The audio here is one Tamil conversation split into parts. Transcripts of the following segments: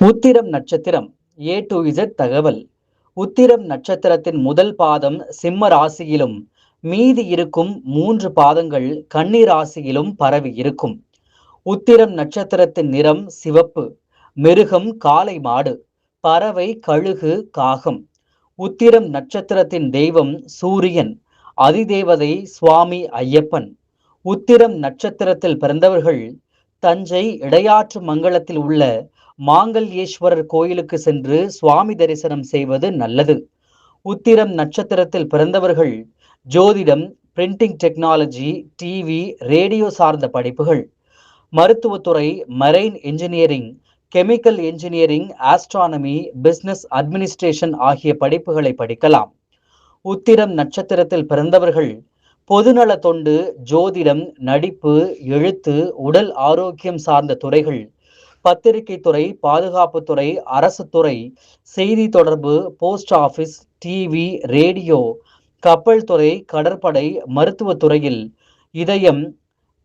உத்திரம் நட்சத்திரம் ஏ டு இசட் தகவல். உத்திரம் நட்சத்திரத்தின் முதல் பாதம் சிம்ம ராசியிலும் மீதி இருக்கும் 3 பாதங்கள் கன்னி ராசியிலும் பரவி இருக்கும். உத்திரம் நட்சத்திரத்தின் நிறம் சிவப்பு. மிருகம் காளை மாடு. பறவை கழுகு காகம். உத்திரம் நட்சத்திரத்தின் தெய்வம் சூரியன். அதிதேவதை சுவாமி ஐயப்பன். உத்திரம் நட்சத்திரத்தில் பிறந்தவர்கள் தஞ்சை இடையாற்று மங்கலத்தில் உள்ள மாங்கல்யேஸ்வரர் கோயிலுக்கு சென்று சுவாமி தரிசனம் செய்வது நல்லது. உத்திரம் நட்சத்திரத்தில் பிறந்தவர்கள் ஜோதிடம், பிரிண்டிங் டெக்னாலஜி, டிவி, ரேடியோ சார்ந்த படிப்புகள், மருத்துவத்துறை, marine engineering, chemical engineering, astronomy, business administration ஆகிய படிப்புகளை படிக்கலாம். உத்திரம் நட்சத்திரத்தில் பிறந்தவர்கள் பொதுநல தொண்டு, ஜோதிடம், நடிப்பு, எழுத்து, உடல் ஆரோக்கியம் சார்ந்த துறைகள், பத்திரிகை துறை, பாதுகாப்பு துறை, அரசு துறை, செய்தி தொடர்பு, போஸ்ட் ஆபீஸ், டிவி, ரேடியோ, கப்பல் துறை, கடற்படை, மருத்துவ துறையில், இதயம்,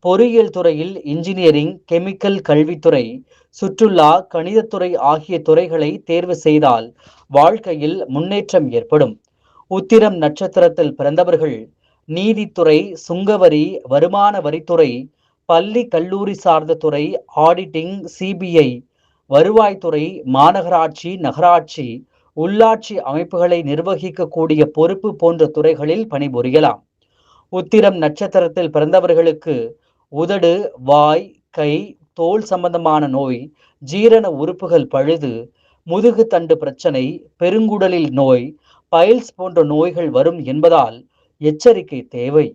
பொறியியல் துறையில் இன்ஜினியரிங், கெமிக்கல் கல்வித்துறை, சுற்றுலா, கணிதத்துறை ஆகிய துறைகளை தேர்வு செய்தால் வாழ்க்கையில் முன்னேற்றம் ஏற்படும். உத்திரம் நட்சத்திரத்தில் பிறந்தவர்கள் நீதித்துறை, சுங்கவரி, வருமான வரித்துறை, பள்ளி கல்லூரி சார்ந்த துறை, ஆடிட்டிங், சிபிஐ, வருவாய்த்துறை, மாநகராட்சி, நகராட்சி, உள்ளாட்சி அமைப்புகளை நிர்வகிக்கக்கூடிய பொறுப்பு போன்ற துறைகளில் பணிபுரியலாம். உத்திரம் நட்சத்திரத்தில் பிறந்தவர்களுக்கு உதடு, வாய், கை, தோல் சம்பந்தமான நோய், ஜீரண உறுப்புகள் பழுது, முதுகு தண்டு பிரச்சனை, பெருங்குடலில் நோய், பைல்ஸ் போன்ற நோய்கள் வரும் என்பதால் எச்சரிக்கை தேவை.